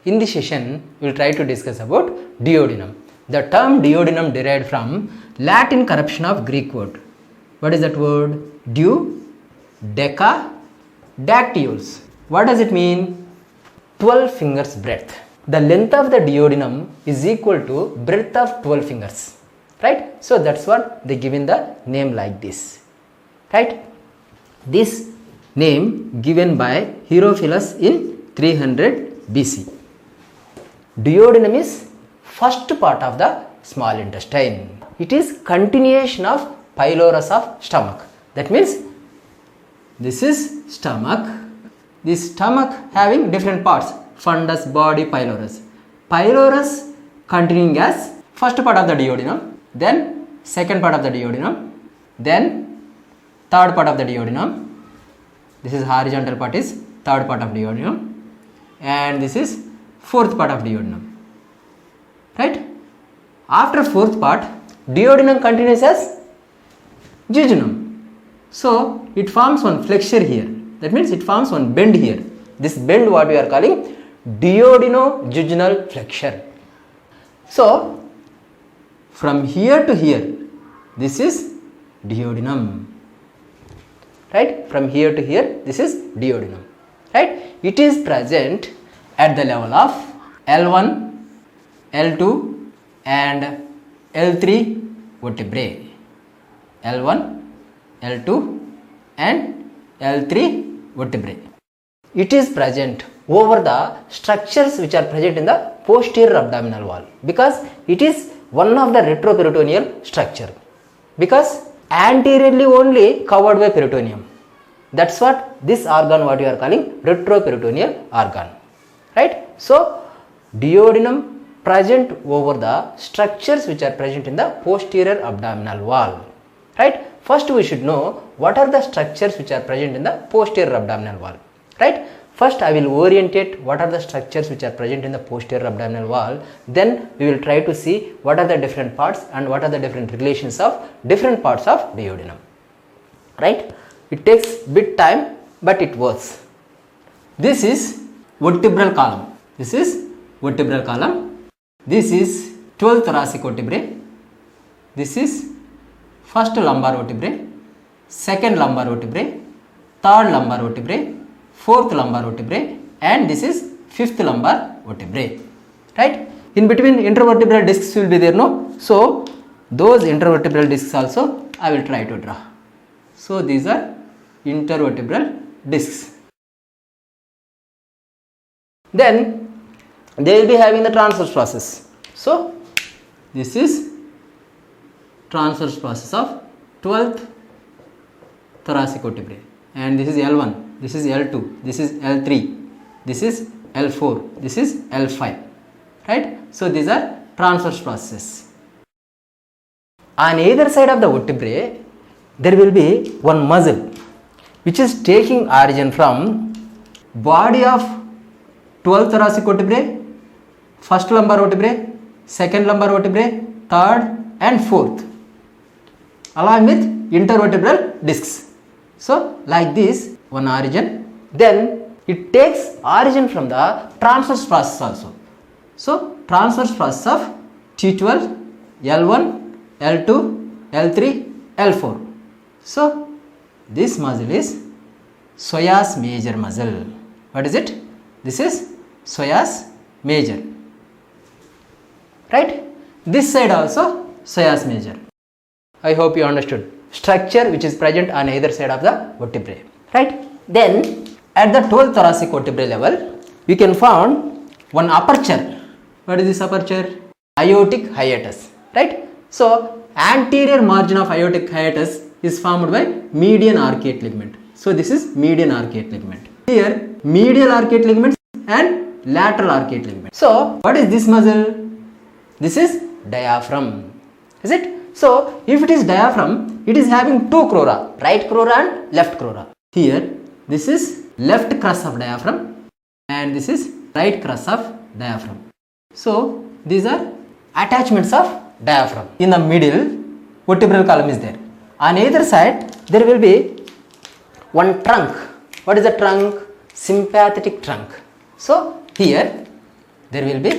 In this session, we will try to discuss about duodenum. The term duodenum derived from Latin corruption of Greek word. What is that word? Du, deca, dactyls. What does it mean? 12 fingers breadth. The length of the duodenum is equal to breadth of 12 fingers. Right? So that's what they given the name like this. Right? This name given by Herophilus in 300 BC. Duodenum is first part of the small intestine. It is continuation of pylorus of stomach. That means this is stomach. This stomach having different parts: fundus, body, pylorus. Pylorus continuing as first part of the duodenum, then second part of the duodenum, then third part of the duodenum. This is horizontal part is third part of duodenum, and this is fourth part of duodenum. Right? After fourth part, duodenum continues as jejunum. So it forms one flexure here. That means it forms one bend here. This bend what we are calling duodenojejunal flexure. So from here to here, this is duodenum. Right? From here to here, this is duodenum. Right? It is present at the level of L1, L2 and L3 vertebrae. L1, L2 and L3 vertebrae. It is present over the structures which are present in the posterior abdominal wall, because it is one of the retroperitoneal structure, because anteriorly only covered by peritoneum. That's what this organ what you are calling retroperitoneal organ. Right? So duodenum present over the structures which are present in the posterior abdominal wall. Right? First we should know what are the structures which are present in the posterior abdominal wall. Right? First I will orientate what are the structures which are present in the posterior abdominal wall. Then we will try to see what are the different parts and what are the different relations of different parts of duodenum. Right? It takes bit time, but it works. This is vertebral column. This is vertebral column. This is 12th thoracic vertebrae. This is first lumbar vertebrae, second lumbar vertebrae, third lumbar vertebrae, fourth lumbar vertebrae, and this is fifth lumbar vertebrae. Right? In between intervertebral discs will be there, no? So those intervertebral discs also I will try to draw. So these are intervertebral discs. Then they will be having the transverse process. So this is transverse process of 12th thoracic vertebrae, and this is L1, this is L2, this is L3, this is L4, this is L5. Right? So these are transverse processes. On either side of the vertebrae there will be one muscle which is taking origin from body of 12th thoracic vertebrae, first lumbar vertebrae, second lumbar vertebrae, third and fourth, along with intervertebral discs. So like this one origin, then it takes origin from the transverse process also. So transverse process of T12, L1, L2, L3, L4. So this muscle is psoas major muscle. What is it? This is psoas major. Right? This side also psoas major. I hope you understood. Structure which is present on either side of the vertebrae. Right? Then at the 12th thoracic vertebrae level, we can find one aperture. What is this aperture? Aortic hiatus. Right? So anterior margin of aortic hiatus is formed by median arcuate ligament. So this is median arcuate ligament. Here medial arcuate ligament and lateral arcuate ligament. So what is this muscle? This is diaphragm. Is it? So if it is diaphragm, it is having two crura, right crura and left crura. Here this is left crus of diaphragm and this is right crus of diaphragm. So these are attachments of diaphragm. In the middle, vertebral column is there. On either side there will be one trunk. What is the trunk? Sympathetic trunk. So here there will be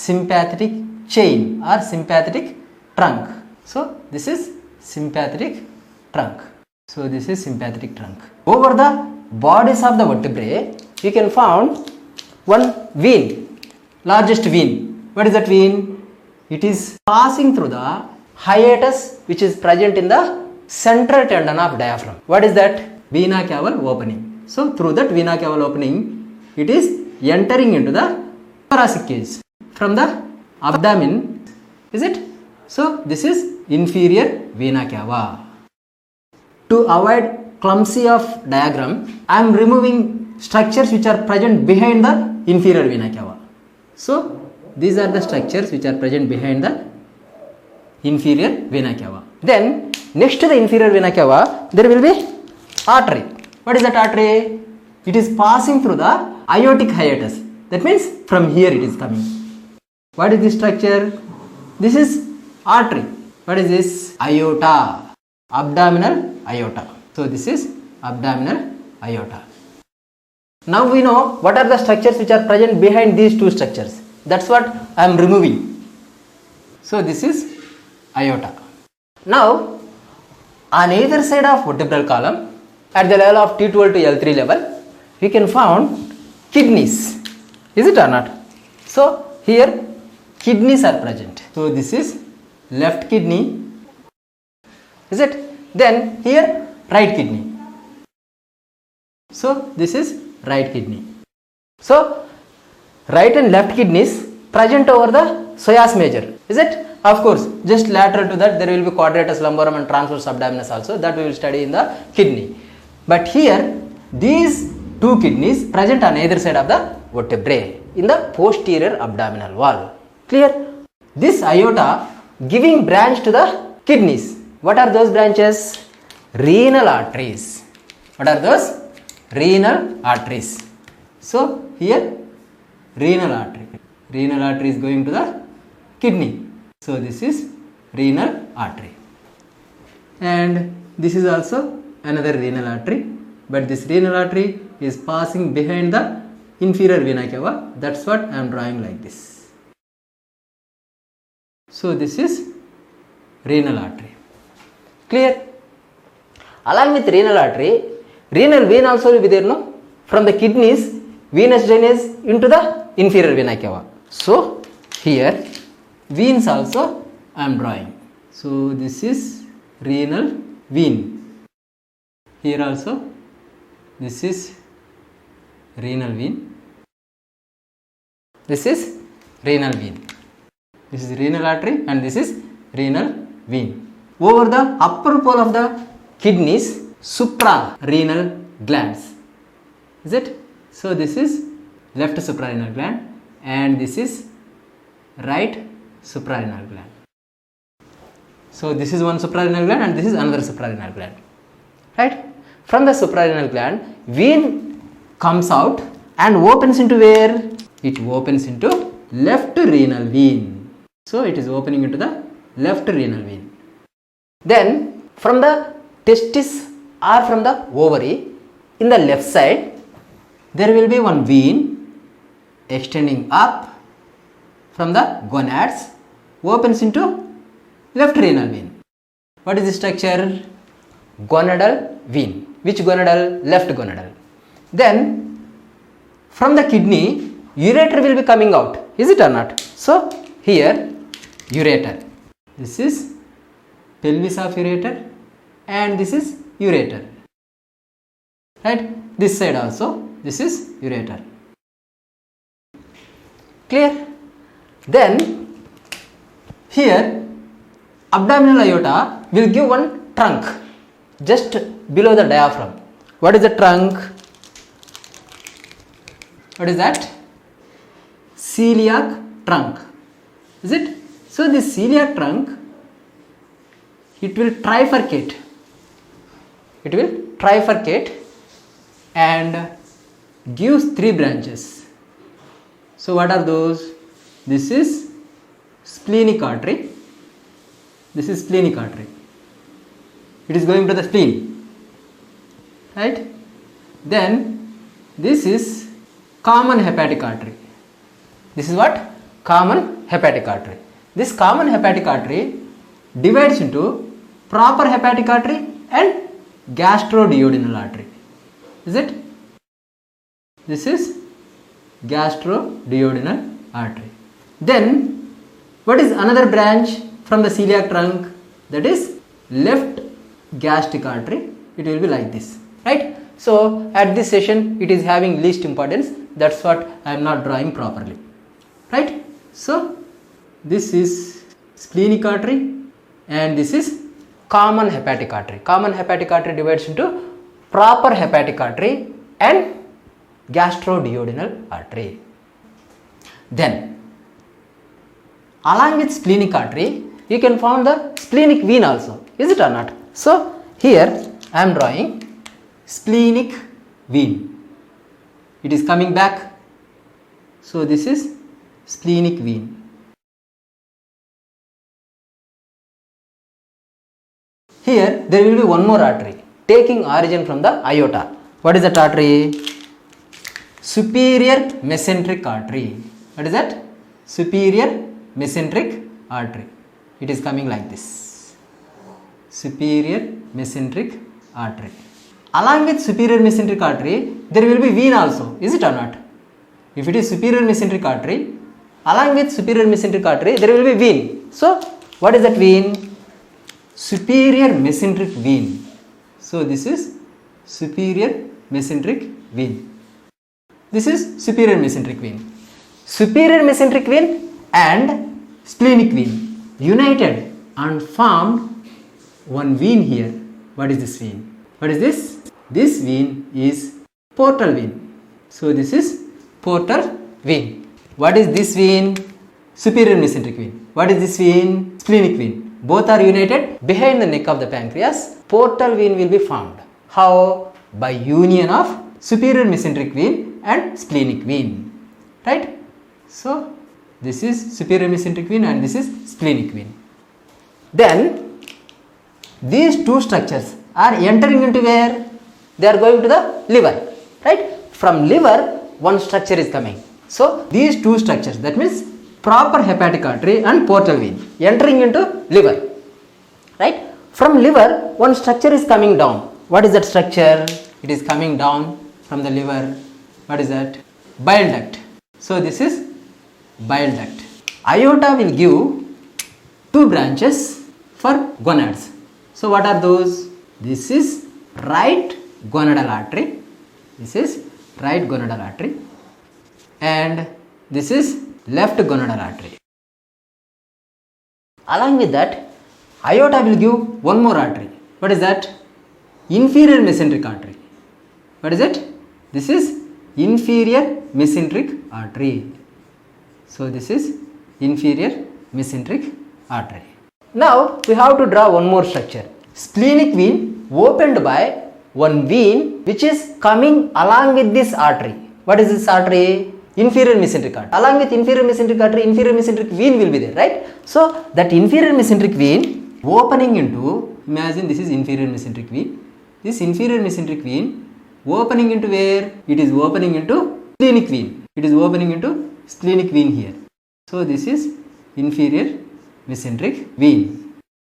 sympathetic chain or sympathetic trunk. So this is sympathetic trunk. So this is sympathetic trunk. Over the bodies of the vertebrae, you can find one vein, largest vein. What is that vein? It is passing through the hiatus which is present in the central tendon of diaphragm. What is that? Vena cava opening. So through that vena cava opening, it is entering into the thoracic cage from the abdomen, is it? So this is inferior vena cava. To avoid clumsy of diagram, I am removing structures which are present behind the inferior vena cava. So these are the structures which are present behind the inferior vena cava. Then next to the inferior vena cava, there will be artery. What is that artery? It is passing through the aortic hiatus. That means from here it is coming. What is this structure? This is artery. What is this? Aorta. Abdominal aorta. So this is abdominal aorta. Now we know what are the structures which are present behind these two structures. That's what I am removing. So this is aorta. Now on either side of vertebral column, at the level of T12 to L3 level, we can find kidneys. Is it or not? So here kidneys are present. So this is left kidney. Is it? Then here right kidney. So this is right kidney. So right and left kidneys present over the psoas major. Is it? Of course, just lateral to that there will be quadratus lumborum and transverse abdominis also, that we will study in the kidney. But here these two kidneys present on either side of the vertebrae in the posterior abdominal wall. Clear? This aorta giving branch to the kidneys. What are those branches? Renal arteries. What are those? Renal arteries. So here renal artery. Renal artery is going to the kidney. So this is renal artery. And this is also another renal artery. But this renal artery is passing behind the inferior vena cava. That's what I am drawing like this. So this is renal artery. Clear? Along with renal artery, renal vein also will be there, no? From the kidneys, venous drainage into the inferior vena cava. So here veins also I am drawing. So this is renal vein. Here also this is renal vein. This is renal vein. This is renal artery and this is renal vein. Over the upper pole of the kidneys, suprarenal glands. Is it? So this is left suprarenal gland and this is right suprarenal gland. So this is one suprarenal gland and this is another suprarenal gland. Right? From the suprarenal gland, vein comes out and opens into where? It opens into left renal vein. So it is opening into the left renal vein. Then from the testis or from the ovary, in the left side, there will be one vein extending up from the gonads, opens into left renal vein. What is the structure? Gonadal vein. Which gonadal? Left gonadal. Then from the kidney, ureter will be coming out. Is it or not? So here ureter. This is pelvis of ureter and this is ureter. Right? This side also, this is ureter. Clear? Then here abdominal aorta will give one trunk just below the diaphragm. What is the trunk? What is that? Celiac trunk. Is it? So this celiac trunk, it will trifurcate. It will trifurcate and gives three branches. So what are those? This is splenic artery. This is splenic artery. It is going to the spleen. Right? Then this is common hepatic artery. This is what? Common hepatic artery. This common hepatic artery divides into proper hepatic artery and gastroduodenal artery. Is it? This is gastroduodenal artery. Then what is another branch from the celiac trunk? That is left gastric artery. It will be like this, right? So at this session it is having least importance. That's what I am not drawing properly, right? So this is splenic artery and this is common hepatic artery. Common hepatic artery divides into proper hepatic artery and gastroduodenal artery. Then along with splenic artery you can find the splenic vein also. Is it or not? So here I am drawing splenic vein. It is coming back. So this is splenic vein. Here there will be one more artery taking origin from the aorta. What is that artery? Superior mesenteric artery. What is that? Superior mesenteric artery. It is coming like this. Superior mesenteric artery. Along with superior mesenteric artery, there will be vein also. Is it or not? If it is superior mesenteric artery, along with superior mesenteric artery, there will be vein. So, what is that vein? Superior mesenteric vein. So, this is superior mesenteric vein. This is superior mesenteric vein. Superior mesenteric vein and splenic vein united and formed one vein here. What is this vein? What is this? This vein is portal vein. So this is portal vein. What is this vein? Superior mesenteric vein. What is this vein? Splenic vein. Both are united behind the neck of the pancreas. Portal vein will be formed. How? By union of superior mesenteric vein and splenic vein. Right? So this is superior mesenteric vein and this is splenic vein. Then these two structures are entering into where? They are going to the liver, right? From liver one structure is coming. So these two structures, that means proper hepatic artery and portal vein entering into liver, right? From liver one structure is coming down. What is that structure? It is coming down from the liver. What is that? Bile duct. So this is bile duct. Aorta will give two branches for gonads. So what are those? This is right gonadal artery. This is right gonadal artery and this is left gonadal artery. Along with that, aorta will give one more artery. What is that? Inferior mesenteric artery. What is it? This is inferior mesenteric artery. So this is inferior mesenteric artery. Now we have to draw one more structure. Splenic vein opened by one vein which is coming along with this artery. What is this artery? Inferior mesenteric artery. Along with inferior mesenteric artery, inferior mesenteric vein will be there, right? So that inferior mesenteric vein opening into, imagine this is inferior mesenteric vein. This inferior mesenteric vein opening into where? It is opening into splenic vein. It is opening into splenic vein here. So this is inferior mesenteric vein.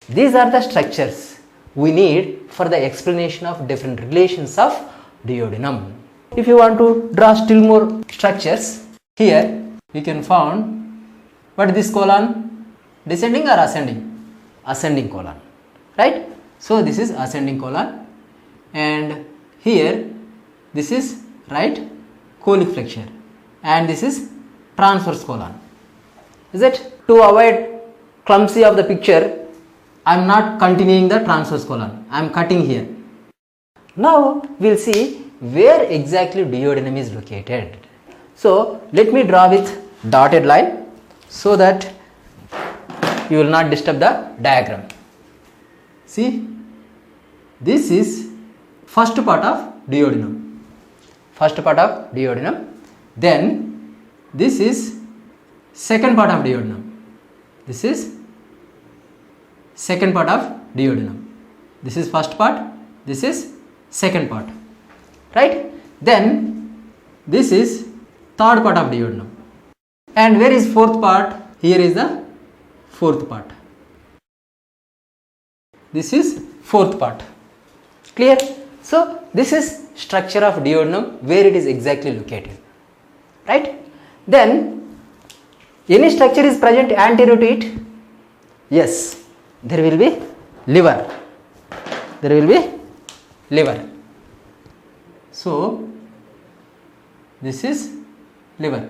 These are the structures we need for the explanation of different relations of duodenum. If you want to draw still more structures, here you can find what is this colon? Descending or ascending? Ascending colon, right? So this is ascending colon and here this is right colic flexure and this is transverse colon. Is it? To avoid clumsy of the picture, I am not continuing the transverse colon. I am cutting here. Now we will see where exactly duodenum is located. So let me draw with dotted line so that you will not disturb the diagram. See, this is first part of duodenum. First part of duodenum. Then this is second part of duodenum. This is second part of duodenum. This is first part, this is second part, right? Then this is third part of duodenum. And where is fourth part? Here is the fourth part. This is fourth part. Clear? So this is structure of duodenum, where it is exactly located. Right? Then any structure is present anterior to it? Yes. There will be liver. There will be liver. So this is liver.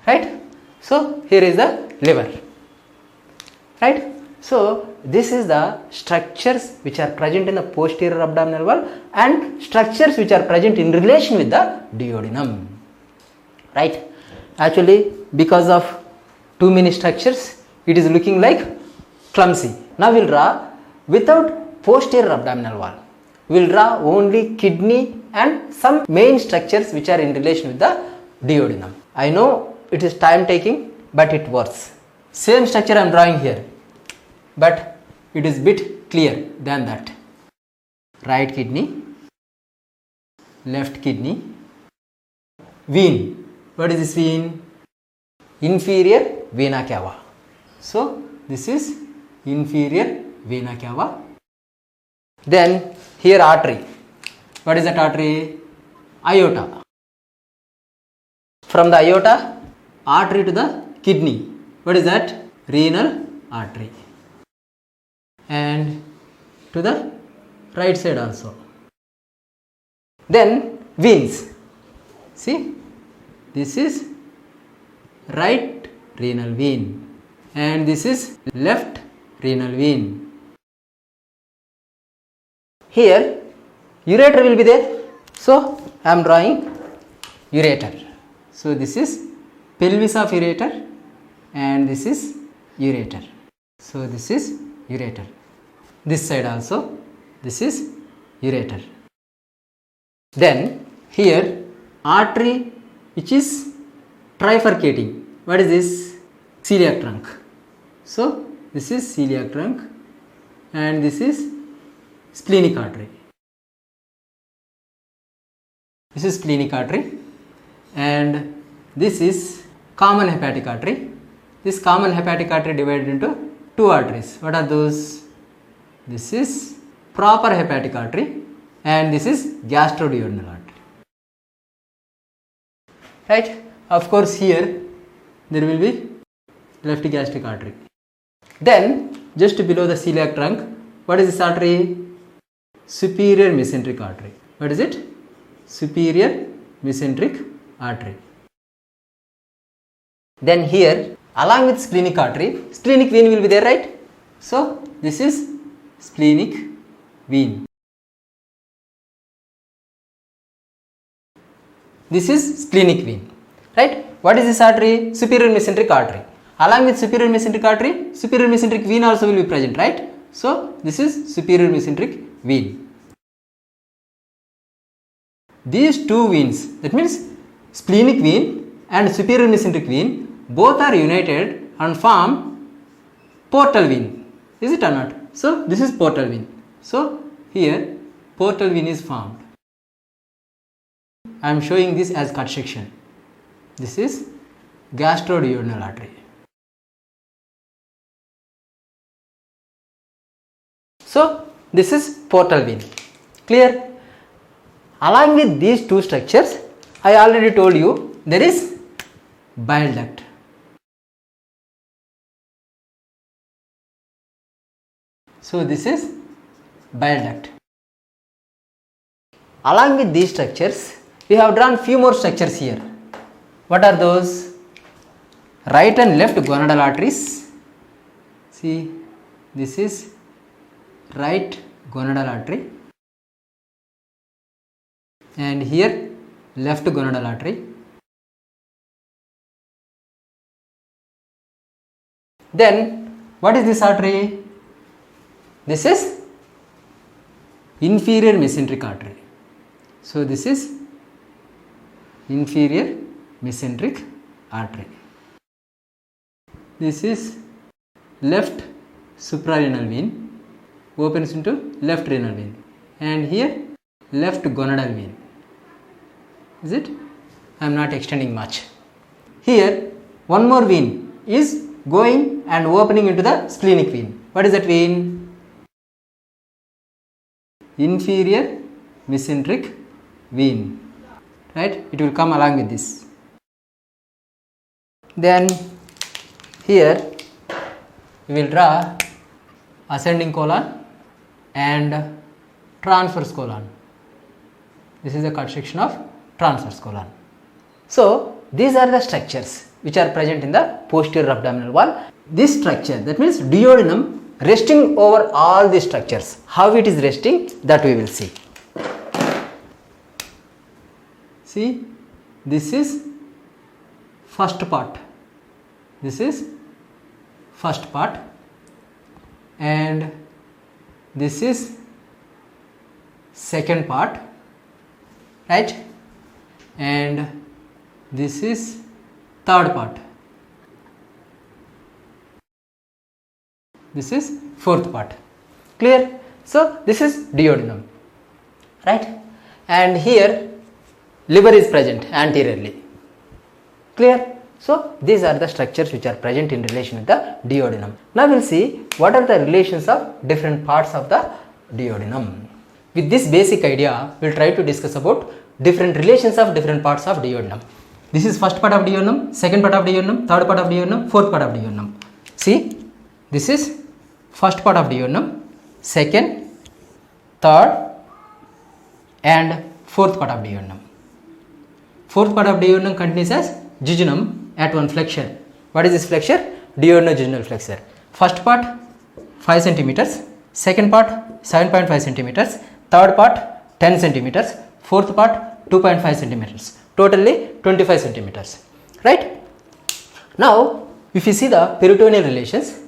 Right? So here is the liver. Right? So this is the structures which are present in the posterior abdominal wall and structures which are present in relation with the duodenum. Right? Actually, because of too many structures, it is looking like clumsy. Now we will draw without posterior abdominal wall. We will draw only kidney and some main structures which are in relation with the duodenum. I know it is time taking, but it works. Same structure I am drawing here, but it is bit clear than that. Right kidney, left kidney, vein. What is this vein? Inferior vena cava. So this is inferior vena cava. Then here artery. What is that artery? Aorta. From the aorta, artery to the kidney. What is that? Renal artery. And to the right side also. Then veins. See, this is right renal vein and this is left renal vein. Here ureter will be there. So I am drawing ureter. So this is pelvis of ureter and this is ureter. So this is ureter. This side also, this is ureter. Then here artery which is trifurcating. What is this? Celiac trunk. So this is celiac trunk and this is splenic artery. This is splenic artery and this is common hepatic artery. This common hepatic artery divided into two arteries. What are those? This is proper hepatic artery and this is gastroduodenal artery. Right? Of course here there will be left gastric artery. Then just below the celiac trunk, what is this artery? Superior mesenteric artery. What is it? Superior mesenteric artery. Then here along with splenic artery, splenic vein will be there, right? So this is splenic vein. This is splenic vein, right? What is this artery? Superior mesenteric artery. Along with superior mesenteric vein also will be present, right? So this is superior mesenteric vein. These two veins, that means splenic vein and superior mesenteric vein, both are united and form portal vein. Is it or not? So this is portal vein. So here portal vein is formed. I am showing this as cut section. This is gastroduodenal artery. So this is portal vein. Clear? Along with these two structures, I already told you there is bile duct. So this is bile duct. Along with these structures, we have drawn few more structures here. What are those? Right and left gonadal arteries. See, this is right gonadal artery and here left gonadal artery. Then what is this artery? This is inferior mesenteric artery. So this is inferior mesenteric artery. This is left suprarenal vein, opens into left renal vein, and here left gonadal vein. Is it? I am not extending much. Here one more vein is going and opening into the splenic vein. What is that vein? Inferior mesenteric vein, right? It will come along with this. Then here we will draw ascending colon and transverse colon. This is a cut section of transverse colon. So these are the structures which are present in the posterior abdominal wall. This structure, that means duodenum, resting over all these structures. How it is resting, that we will see. See, this is first part. This is first part, and this is second part, right? And this is third part. This is fourth part. Clear? So this is duodenum, right? And here liver is present anteriorly. Clear? So these are the structures which are present in relation with the duodenum. Now we will see what are the relations of different parts of the duodenum. With this basic idea, we will try to discuss about different relations of different parts of duodenum. This is first part of duodenum, second part of duodenum, third part of duodenum, fourth part of duodenum. See, this is first part of duodenum, second, third and fourth part of duodenum. Fourth part of duodenum continues as jejunum at one flexure. What is this flexure? Duodenojejunal flexure. First part 5 centimeters, second part 7.5 centimeters, third part 10 centimeters, fourth part 2.5 centimeters, totally 25 centimeters, right? Now if you see the peritoneal relations,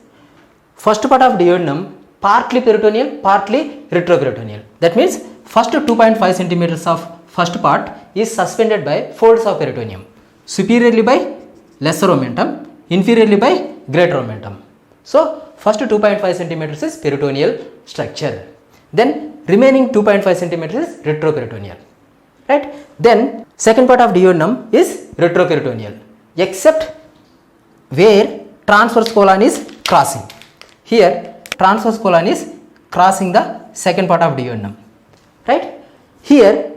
first part of duodenum partly peritoneal, partly retroperitoneal. That means first 2.5 centimeters of first part is suspended by folds of peritoneum, superiorly by lesser omentum, inferiorly by greater omentum. So first 2.5 centimeters is peritoneal structure, then remaining 2.5 centimeters is retroperitoneal, right? Then second part of duodenum is retroperitoneal, except where transverse colon is crossing. Here transverse colon is crossing the second part of duodenum, right? Here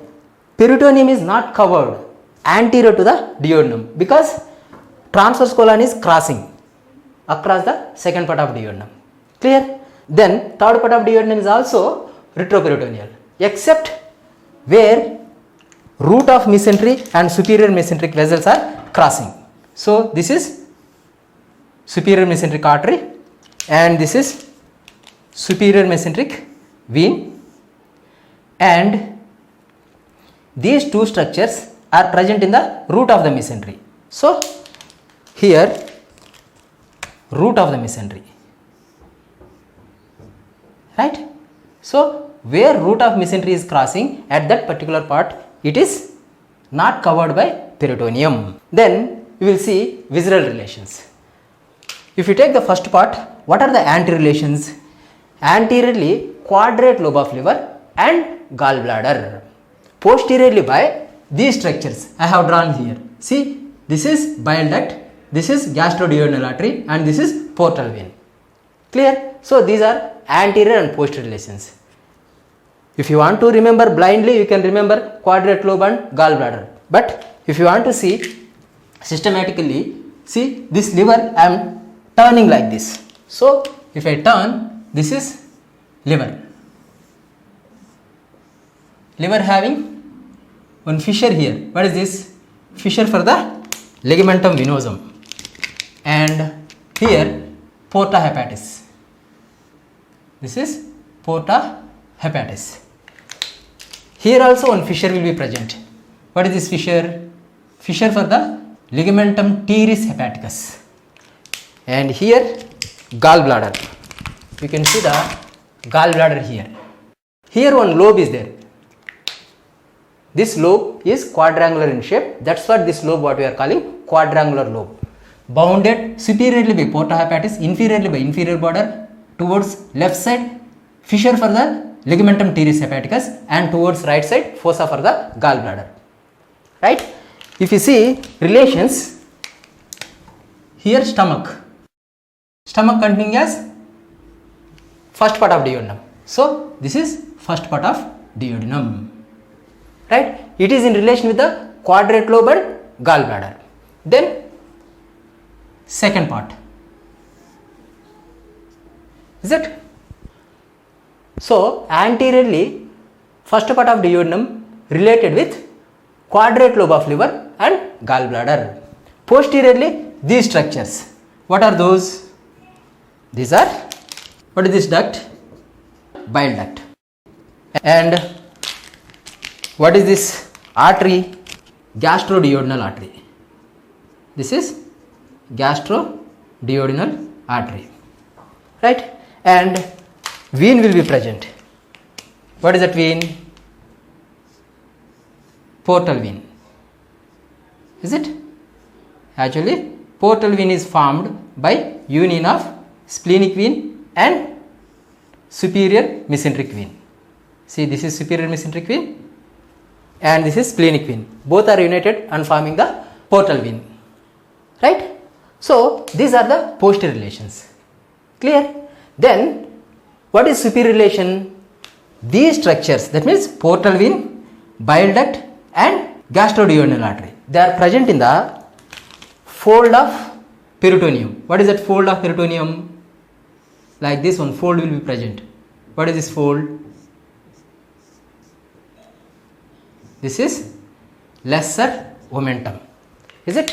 peritoneum is not covered anterior to the duodenum because transverse colon is crossing across the second part of duodenum. Clear? Then third part of duodenum is also retroperitoneal, except where root of mesentery and superior mesenteric vessels are crossing. So this is superior mesenteric artery and this is superior mesenteric vein, and these two structures are present in the root of the mesentery. So here root of the mesentery, right? So where root of mesentery is crossing, at that particular part it is not covered by peritoneum. Then we will see visceral relations. If you take the first part, what are the antirelations? Anteriorly quadrate lobe of liver and gallbladder, posteriorly by these structures I have drawn here. See, this is bile duct, this is gastroduodenal artery and this is portal vein. Clear? So these are anterior and posterior relations. If you want to remember blindly, you can remember quadrate lobe and gallbladder, but if you want to see systematically, see this liver I am turning like this. So if I turn, this is liver. Liver having one fissure here. What is this? Fissure for the ligamentum venosum, and here porta hepatis. This is porta hepatis. Here also one fissure will be present. What is this fissure? Fissure for the ligamentum teres hepaticus. And here gallbladder. You can see the gallbladder here. Here one lobe is there. This lobe is quadrangular in shape. That's what this lobe what we are calling quadrangular lobe. Bounded superiorly by porta hepatis, inferiorly by inferior border, towards left side fissure for the ligamentum teres hepaticus, and towards right side fossa for the gallbladder. Right? If you see relations, here stomach containing as first part of duodenum. So this is first part of duodenum, right? It is in relation with the quadrate lobe and gallbladder. Then second part, is it? So anteriorly first part of duodenum related with quadrate lobe of liver and gallbladder. Posteriorly these structures, what are those? These are, what is this duct? Bile duct. And what is this artery? Gastroduodenal artery. This is gastroduodenal artery, right? And vein will be present. What is that vein? Portal vein. Is it? Actually portal vein is formed by union of splenic vein and superior mesenteric vein. See, this is superior mesenteric vein and this is splenic vein. Both are united and forming the portal vein, right? So these are the posterior relations. Clear? Then what is superior relation? These structures, that means portal vein, bile duct and gastroduodenal artery, they are present in the fold of peritoneum. What is that fold of peritoneum? Like this one, fold will be present. What is this fold? This is lesser omentum, is it?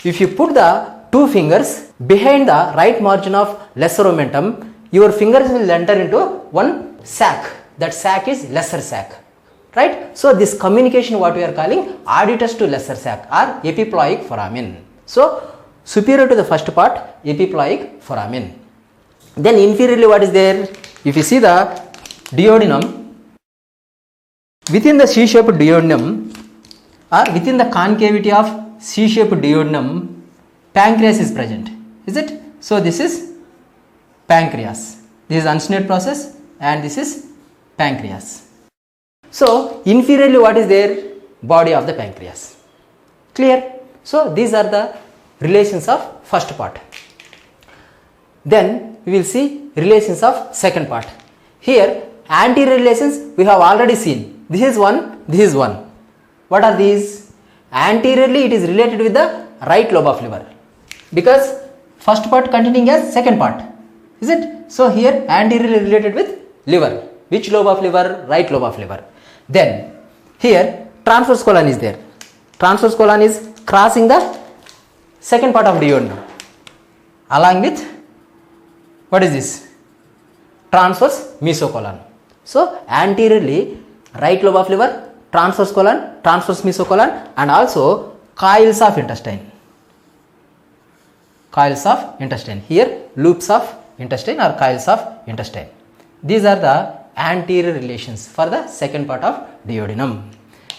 If you put the two fingers behind the right margin of lesser omentum, your fingers will enter into one sac. That sac is lesser sac, right? So this communication, what we are calling adductus to lesser sac or epiploic foramen. So superior to the first part, epiploic foramen. Then inferiorly what is there? If you see the duodenum, within the C-shaped duodenum or within the concavity of C-shaped duodenum, pancreas is present, is it? So this is pancreas. This is unsnared process and this is pancreas. So inferiorly what is there? Body of the pancreas. Clear? So these are the relations of first part. Then we will see relations of second part. Here anterior relations we have already seen. This is one, this is one. What are these? Anteriorly it is related with the right lobe of liver, because first part containing as second part, is it? So here anteriorly related with liver. Which lobe of liver? Right lobe of liver. Then here transverse colon is there. Transverse colon is crossing the second part of duodenum along with, what is this? Transverse mesocolon. So anteriorly right lobe of liver, transverse colon, transverse mesocolon, and also coils of intestine. Coils of intestine. Here loops of intestine or coils of intestine. These are the anterior relations for the second part of duodenum.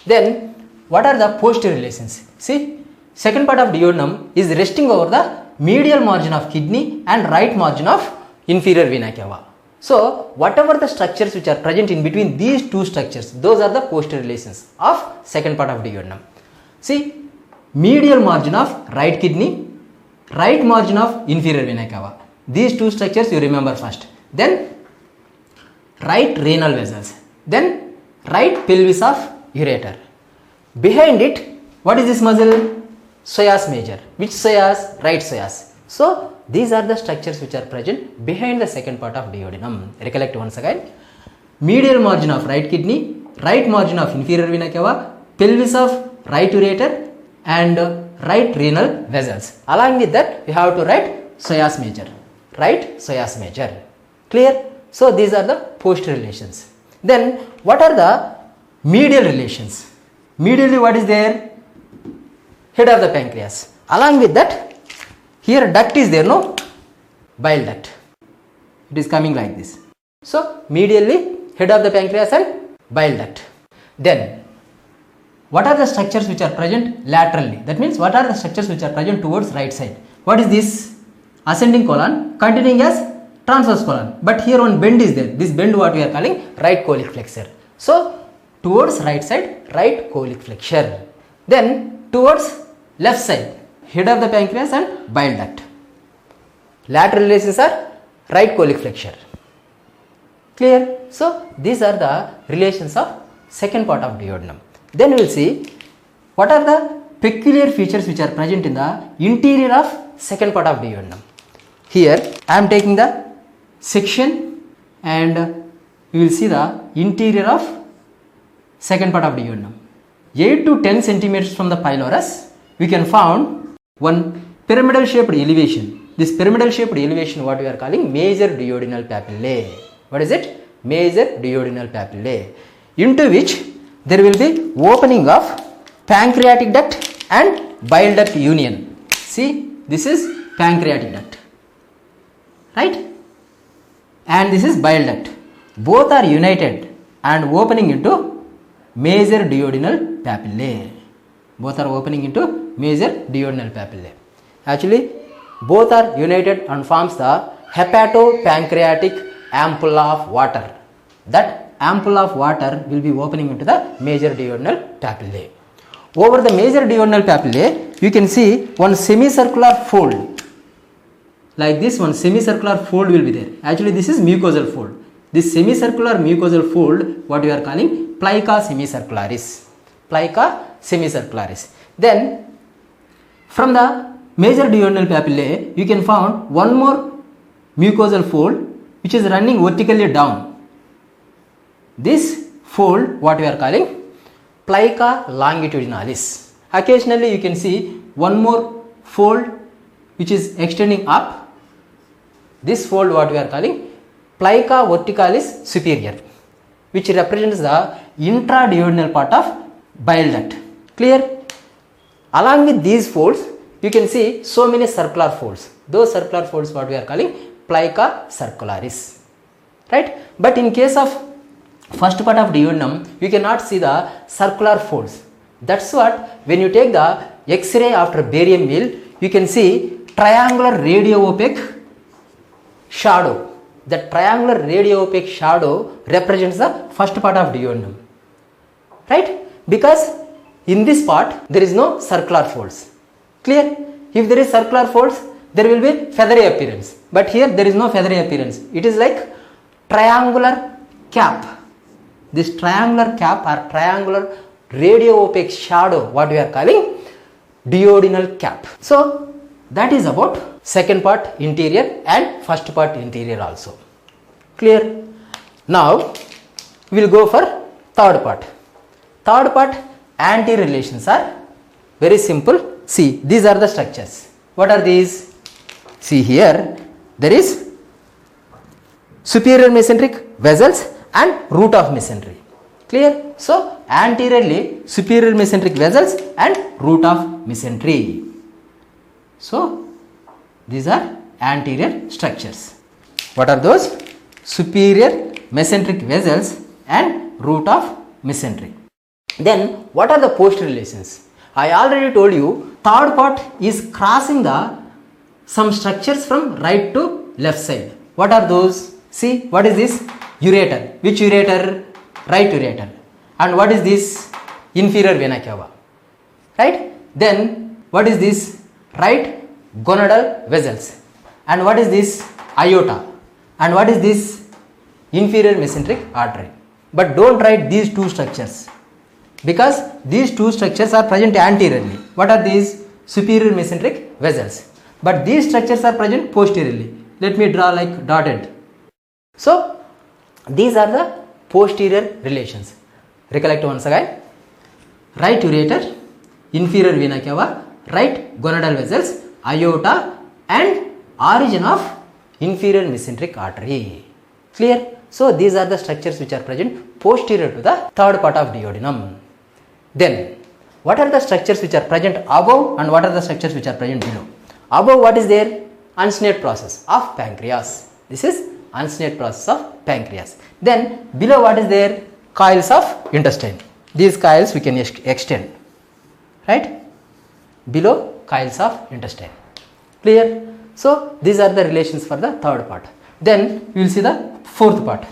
Then what are the posterior relations? See, second part of duodenum is resting over the medial margin of kidney and right margin of inferior vena cava. So whatever the structures which are present in between these two structures, those are the posterior relations of second part of duodenum. See, medial margin of right kidney, right margin of inferior vena cava. These two structures you remember first. Then right renal vessels. Then right pelvis of ureter. Behind it, what is this muscle? Psoas major. Which psoas? Right psoas. So these are the structures which are present behind the second part of duodenum. Recollect once again. Medial margin of right kidney, right margin of inferior vena cava, pelvis of right ureter and right renal vessels. Along with that, we have to write psoas major. Right psoas major. Clear? So these are the posterior relations. Then what are the medial relations? Medially what is there? Head of the pancreas. Along with that, here duct is there, no? Bile duct. It is coming like this. So medially head of the pancreas and bile duct. Then what are the structures which are present laterally? That means what are the structures which are present towards right side? What is this? Ascending colon containing as transverse colon. But here one bend is there. This bend what we are calling right colic flexure. So towards right side, right colic flexure. Then towards left side, head of the pancreas and bile duct. Lateral relations are right colic flexure. Clear? So these are the relations of second part of duodenum. Then we will see what are the peculiar features which are present in the interior of second part of duodenum. Here I am taking the section and we will see the interior of second part of duodenum. 8 to 10 centimeters from the pylorus we can found one pyramidal shaped elevation. This pyramidal shaped elevation what we are calling major duodenal papillae. What is it? Major duodenal papillae, into which there will be opening of pancreatic duct and bile duct union. See, this is pancreatic duct, right? And this is bile duct. Both are united and opening into major duodenal papillae. Both are opening into major duodenal papillae. Actually, both are united and forms the hepatopancreatic ampulla of water. That ampulla of water will be opening into the major duodenal papillae. Over the major duodenal papillae, you can see one semicircular fold. Like this, one semicircular fold will be there. Actually, this is mucosal fold. This semicircular mucosal fold, what we are calling plica semicircularis. Plica semicircularis. Then, from the major duodenal papillae, you can find one more mucosal fold which is running vertically down. This fold what we are calling plica longitudinalis. Occasionally you can see one more fold which is extending up. This fold what we are calling plica verticalis superior, which represents the intraduodenal part of bile duct. Clear? Along with these folds you can see so many circular folds. Those circular folds what we are calling plica circularis, right? But in case of first part of duodenum, you cannot see the circular folds. That's what when you take the X-ray after barium meal, you can see triangular radio-opaque shadow. The triangular radio-opaque shadow represents the first part of duodenum, right? Because in this part there is no circular folds. Clear? If there is circular folds, there will be feathery appearance, but here there is no feathery appearance. It is like triangular cap. This triangular cap or triangular radio-opaque shadow what we are calling duodenal cap. So that is about second part interior and first part interior also. Clear? Now we will go for third part. Third part antirelations are very simple. See, these are the structures. What are these? See here, there is superior mesenteric vessels and root of mesentery. Clear? So anteriorly superior mesenteric vessels and root of mesentery. So these are anterior structures. What are those? Superior mesenteric vessels and root of mesentery. Then what are the posterior relations? I already told you third part is crossing the some structures from right to left side. What are those? See, what is this? Ureter. Which ureter? Right ureter. And what is this? Inferior vena cava. Right? Then what is this? Right gonadal vessels. And what is this? Aorta. And what is this? Inferior mesenteric artery. But don't write these two structures, because these two structures are present anteriorly. What are these? Superior mesenteric vessels. But these structures are present posteriorly. Let me draw like dotted. So these are the posterior relations. Recollect once again. Right ureter, inferior vena cava, right gonadal vessels, aorta and origin of inferior mesenteric artery. Clear? So these are the structures which are present posterior to the third part of duodenum. Then what are the structures which are present above and what are the structures which are present below? Above what is there? Unsnate process of pancreas. This is unsnate process of pancreas. Then below what is there? Coils of intestine. These coils we can extend, right? Below coils of intestine. Clear? So these are the relations for the third part. Then we will see the fourth part.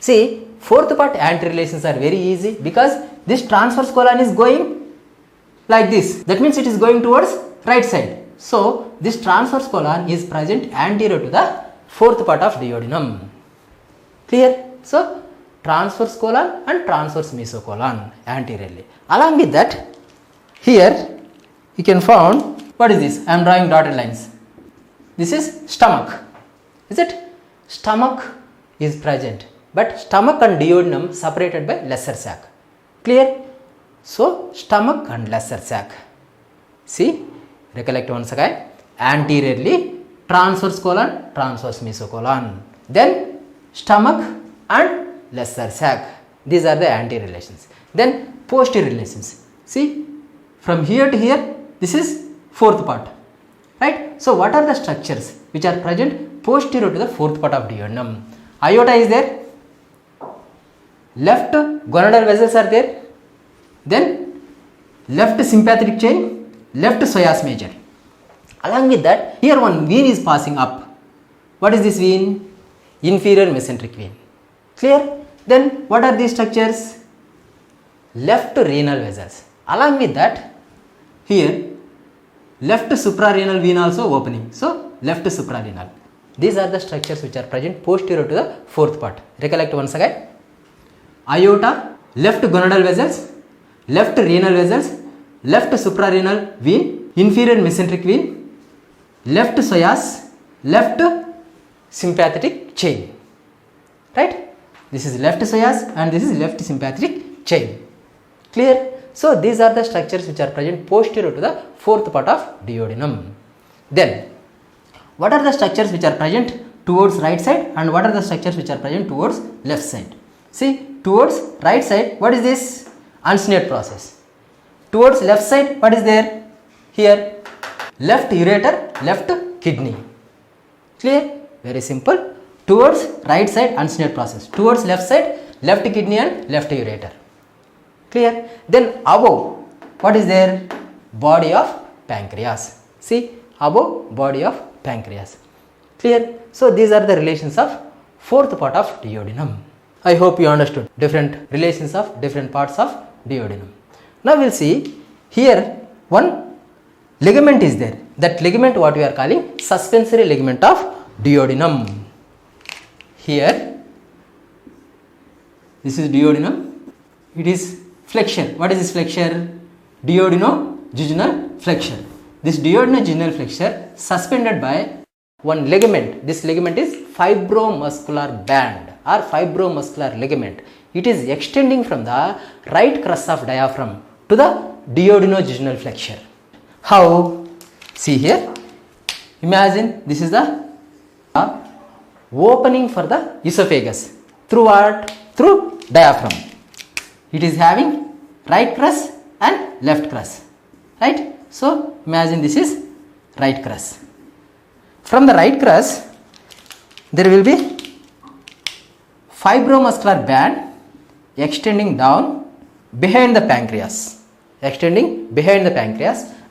See, fourth part antirelations are very easy, because this transverse colon is going like this. That means it is going towards right side. So this transverse colon is present anterior to the fourth part of duodenum. Clear? So transverse colon and transverse mesocolon anteriorly. Along with that, here you can found, what is this? I am drawing dotted lines. This is stomach. Is it? Stomach is present, but stomach and duodenum separated by lesser sac. Clear? So stomach and lesser sac. See, recollect once again. Anteriorly transverse colon, transverse mesocolon. Then stomach and lesser sac. These are the antirelations. Then posterior relations. See, from here to here, this is fourth part. Right? So what are the structures which are present posterior to the fourth part of duodenum? Aorta is there. Left gonadal vessels are there. Then left sympathetic chain, left psoas major. Along with that, here one vein is passing up. What is this vein? Inferior mesenteric vein. Clear? Then what are these structures? Left renal vessels. Along with that, here left suprarenal vein also opening. So left suprarenal. These are the structures which are present posterior to the fourth part. Recollect once again. Aorta, left gonadal vessels, left renal vessels, left suprarenal vein, inferior mesenteric vein, left psoas, left sympathetic chain. Right? This is left psoas and this is left sympathetic chain. Clear? So these are the structures which are present posterior to the fourth part of duodenum. Then what are the structures which are present towards right side and what are the structures which are present towards left side? See, towards right side, what is this? Unsnate process. Towards left side, what is there? Here, left ureter, left kidney. Clear? Very simple. Towards right side, unsnate process. Towards left side, left kidney and left ureter. Clear? Then above, what is there? Body of pancreas. See, above body of pancreas. Clear? So these are the relations of fourth part of duodenum. I hope you understood different relations of different parts of duodenum. Now we will see here one ligament is there. That ligament what we are calling suspensory ligament of duodenum. Here this is duodenum. It is flexion. What is this flexure? Duodenum-jejunal flexure. This duodenum-jejunal flexure suspended by one ligament. This ligament is fibromuscular band or fibromuscular ligament. It is extending from the right crus of diaphragm to the duodenum-jejunal flexure. How? See here. Imagine this is the opening for the esophagus. Through what? Through diaphragm. It is having right crus and left crus. Right? So imagine this is right crus. From the right crus, there will be fibromuscular band extending down behind the pancreas,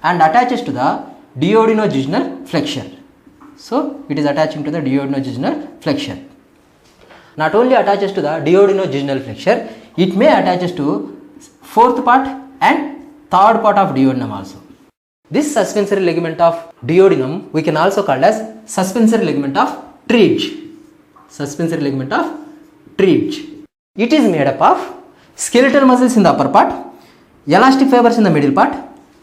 and attaches to the duodenum-jejunal flexure. So it is attaching to the duodenum-jejunal flexure. Not only attaches to the duodenum-jejunal flexure, it may attaches to fourth part and third part of duodenum also. This suspensory ligament of duodenum we can also call as suspensory ligament of Treitch. Suspensory ligament of Treitch. It is made up of skeletal muscles in the upper part, elastic fibers in the middle part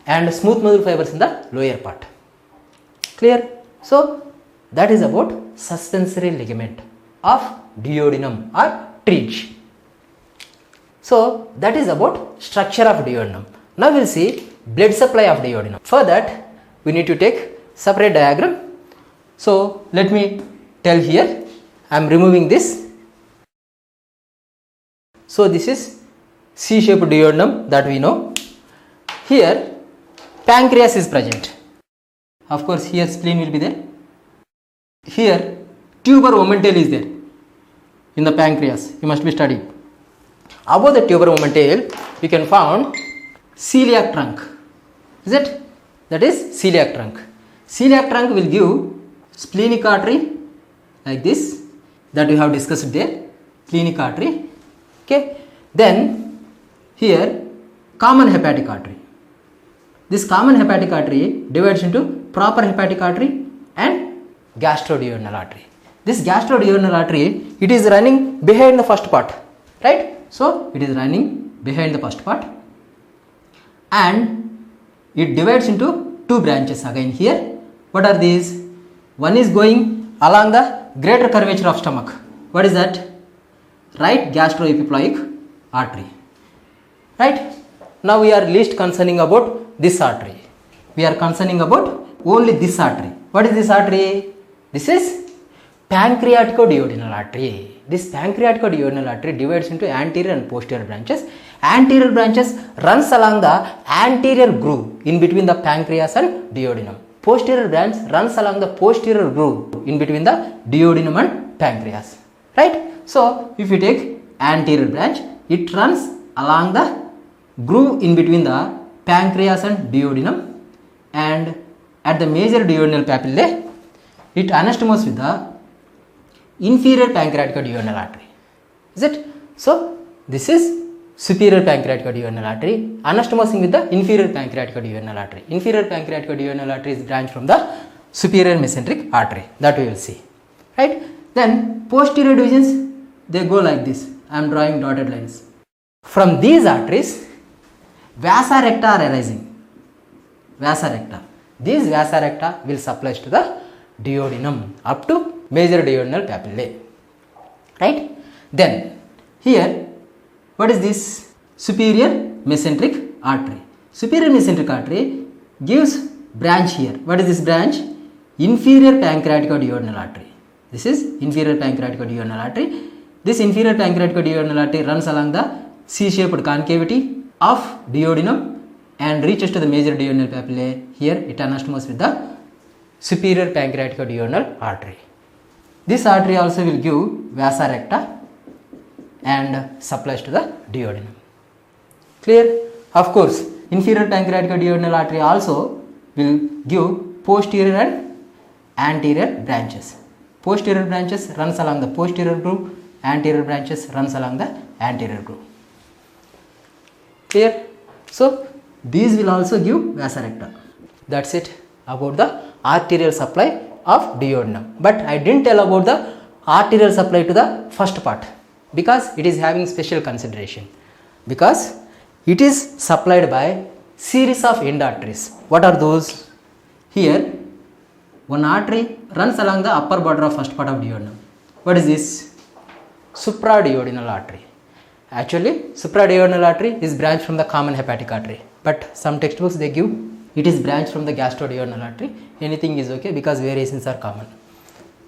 and smooth muscle fibers in the lower part. Clear? So that is about suspensory ligament of duodenum or Treitch. So that is about structure of duodenum. Now we will see blood supply of duodenum. For that we need to take separate diagram. So let me tell here. I am removing this. So this is C-shaped duodenum that we know. Here pancreas is present. Of course here spleen will be there. Here tuber omental is there in the pancreas. You must be studied. Above the tuber omental we can found celiac trunk. Is it? That is celiac trunk. Celiac trunk will give splenic artery like this that we have discussed there. Splenic artery. Okay. Then here common hepatic artery. This common hepatic artery divides into proper hepatic artery and gastroduodenal artery. This gastroduodenal artery, it is running behind the first part, right? So it is running behind the first part and it divides into two branches again here. What are these? One is going along the greater curvature of stomach. What is that? Right gastroepiploic artery. Right? Now we are least concerning about this artery. We are concerning about only this artery. What is this artery? This is pancreaticoduodenal artery. This pancreaticoduodenal artery divides into anterior and posterior branches. Anterior branches runs along the anterior groove in between the pancreas and duodenum. Posterior branch runs along the posterior groove in between the duodenum and pancreas. Right? So if you take anterior branch, it runs along the groove in between the pancreas and duodenum, and at the major duodenal papillae, it anastomoses with the inferior pancreaticoduodenal artery. Is it? So this is superior pancreaticoduodenal artery anastomosing with the inferior pancreaticoduodenal artery. Inferior pancreaticoduodenal artery is branched from the superior mesenteric artery. That we will see. Right? Then posterior divisions, they go like this. I am drawing dotted lines. From these arteries, vasa recta are arising. Vasa recta. These vasa recta will supply to the duodenum up to major duodenal papillae. Right? Then here, what is this? Superior mesenteric artery. Superior mesenteric artery gives branch here. What is this branch? Inferior pancreaticoduodenal artery. This is inferior pancreaticoduodenal artery. This inferior pancreaticoduodenal artery runs along the C-shaped concavity of duodenum and reaches to the major duodenal papillae. Here it anastomoses with the superior pancreaticoduodenal artery. This artery also will give vasa recta and supplies to the duodenum. Clear? Of course, inferior pancreaticoduodenal artery also will give posterior and anterior branches. Posterior branches runs along the posterior groove, anterior branches runs along the anterior groove. Clear? So these will also give vasa recta. That's it about the arterial supply of duodenum. But I didn't tell about the arterial supply to the first part because it is having special consideration, because it is supplied by series of end arteries. What are those? Here one artery runs along the upper border of first part of duodenum. What is this? Supraduodenal artery. Actually, supraduodenal artery is branched from the common hepatic artery, but some textbooks they give it is branched from the gastroduodenal artery. Anything is okay because variations are common.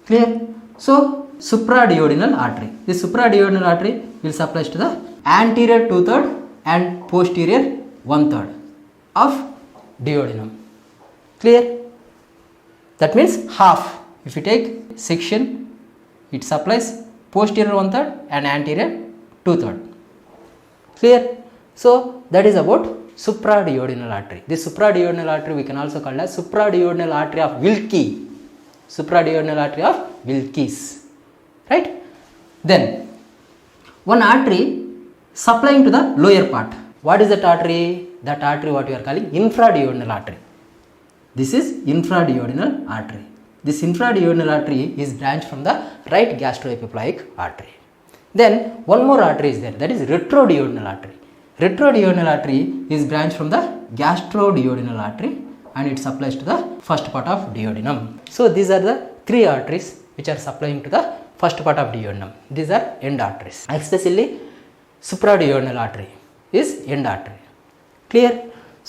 Clear? So supraduodenal artery. This supraduodenal artery will supply to the anterior 2/3 and posterior 1/3 of duodenum. Clear? That means half. If you take section, it supplies posterior 1/3 and anterior 2/3. Clear? So that is about supraduodenal artery. This supraduodenal artery we can also call as supraduodenal artery of Wilkie. Supraduodenal artery of Wilkie's. Right? Then one artery supplying to the lower part. What is that artery? That artery what we are calling infraduodenal artery. This is infraduodenal artery. This infraduodenal artery is branched from the right gastroepiploic artery. Then one more artery is there, that is retroduodenal artery. Retroduodenal artery is branched from the gastroduodenal artery and it supplies to the first part of duodenum. So these are the three arteries which are supplying to the first part of duodenum. These are end arteries. Especially supraduodenal artery is end artery. Clear?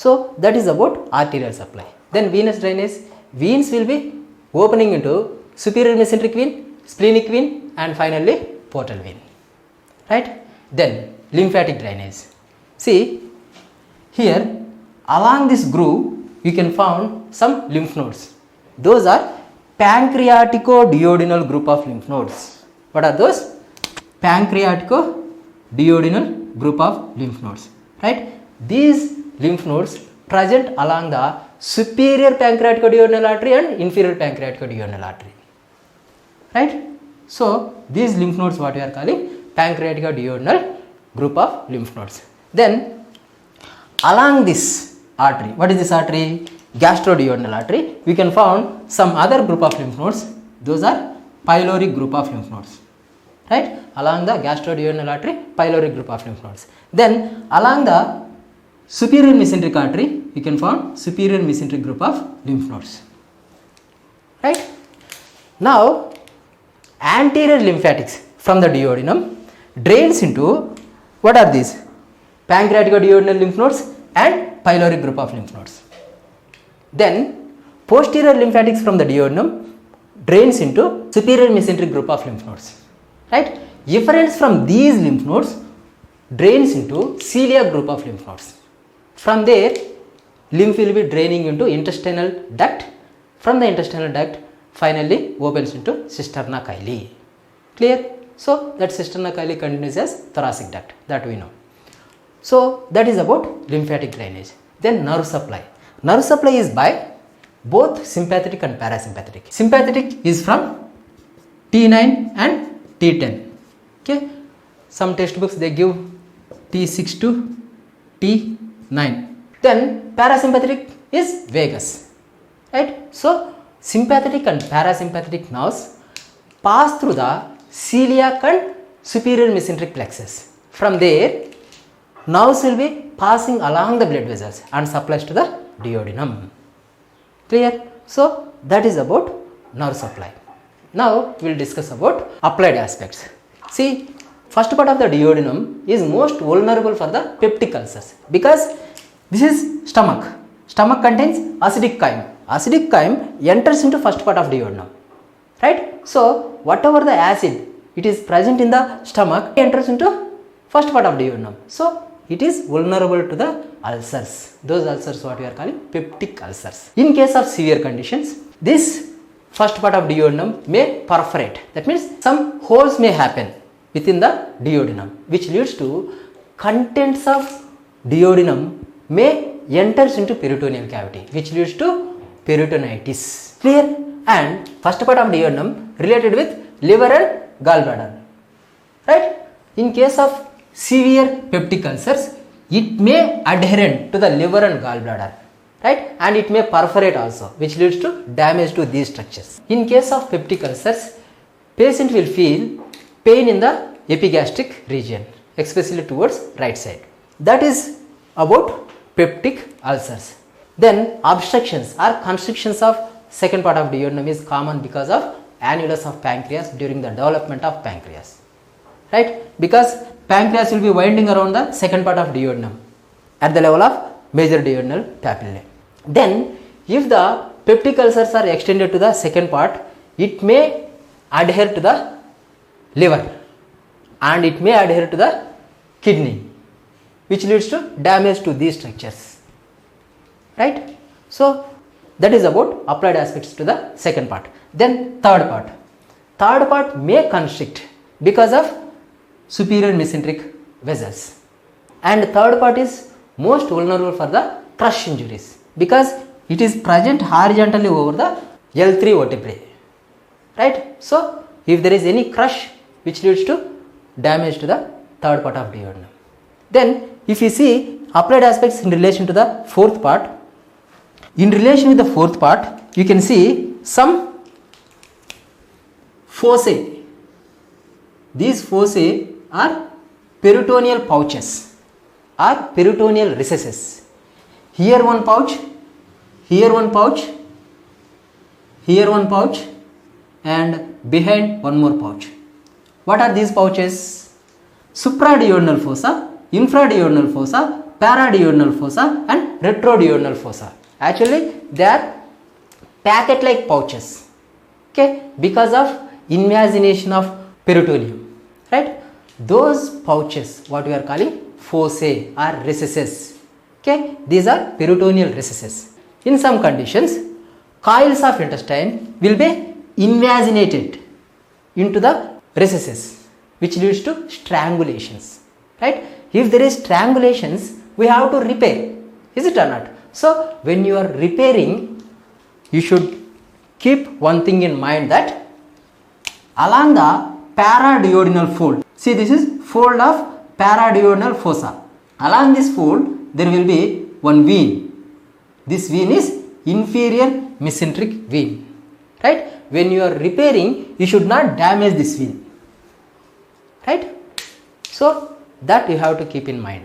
So that is about arterial supply. Then venous drainage. Veins will be opening into superior mesenteric vein, splenic vein and finally portal vein. Right? Then lymphatic drainage. See here along this groove you can find some lymph nodes. Those are pancreaticoduodenal group of lymph nodes. What are those? Pancreaticoduodenal group of lymph nodes. Right? These lymph nodes present along the superior pancreaticoduodenal artery and inferior pancreaticoduodenal artery. Right? So these lymph nodes what we are calling pancreaticoduodenal group of lymph nodes. Then along this artery, what is this artery? gastroduodenal artery, we can found some other group of lymph nodes. Those are pyloric group of lymph nodes, right? Along the gastroduodenal artery, pyloric group of lymph nodes. Then along the superior mesenteric artery, we can found superior mesenteric group of lymph nodes, right? Now anterior lymphatics from the duodenum drains into, what are these? Pancreaticoduodenal lymph nodes and pyloric group of lymph nodes. Then posterior lymphatics from the duodenum drains into superior mesenteric group of lymph nodes, right? Efferents from these lymph nodes drains into celiac group of lymph nodes. From there, lymph will be draining into intestinal duct. From the intestinal duct, finally opens into cisterna chyli. Clear? So that cisterna chyli continues as thoracic duct, that we know. So that is about lymphatic drainage. Then nerve supply. Nerve supply is by both sympathetic and parasympathetic. Sympathetic is from T9 and T10. Okay. Some textbooks they give T6 to T9. Then parasympathetic is vagus. Right. So sympathetic and parasympathetic nerves pass through the celiac and superior mesenteric plexus. From there, nerves will be passing along the blood vessels and supplies to the duodenum. Clear? So that is about nerve supply. Now we will discuss about applied aspects. See, first part of the duodenum is most vulnerable for the peptic ulcers because this is stomach. Stomach contains acidic chyme. Acidic chyme enters into first part of duodenum, right? So whatever the acid it is present in the stomach enters into first part of duodenum. So it is vulnerable to the ulcers. Those ulcers what we are calling peptic ulcers. In case of severe conditions, this first part of duodenum may perforate. That means some holes may happen within the duodenum, which leads to contents of duodenum may enters into peritoneal cavity, which leads to peritonitis. Clear? And first part of duodenum related with liver and gallbladder, right? In case of severe peptic ulcers, it may adherent to the liver and gallbladder, right? And it may perforate also, which leads to damage to these structures. In case of peptic ulcers, patient will feel pain in the epigastric region, especially towards right side. That is about peptic ulcers. Then obstructions or constrictions of second part of duodenum is common because of annulus of pancreas during the development of pancreas, right? Because pancreas will be winding around the second part of duodenum at the level of major duodenal papillae. Then if the peptic ulcers are extended to the second part, it may adhere to the liver and it may adhere to the kidney, which leads to damage to these structures, right? So that is about applied aspects to the second part. Then third part may constrict because of superior mesenteric vessels, and third part is most vulnerable for the crush injuries because it is present horizontally over the L3 vertebrae, right? So if there is any crush which leads to damage to the third part of duodenum. Then if you see applied aspects in relation to the fourth part, in relation with the fourth part you can see some foci. These foci are peritoneal pouches or peritoneal recesses. Here one pouch, here one pouch, here one pouch, and behind one more pouch. What are these pouches? Supraduodenal fossa, infraduodenal fossa, paraduodenal fossa and retroduodenal fossa. Actually they are packet like pouches, okay, because of invagination of peritoneum, right? Those pouches what we are calling foci or recesses, okay, these are peritoneal recesses. In some conditions coils of intestine will be invaginated into the recesses, which leads to strangulations, right? If there is strangulations, we have to repair, is it or not? So when you are repairing, you should keep one thing in mind, that along the paraduodenal fold, see this is fold of paraduodenal fossa, along this fold there will be one vein. This vein is inferior mesenteric vein. Right? When you are repairing, you should not damage this vein. Right? So that you have to keep in mind.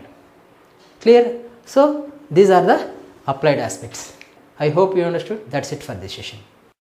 Clear? So these are the applied aspects. I hope you understood. That's it for this session.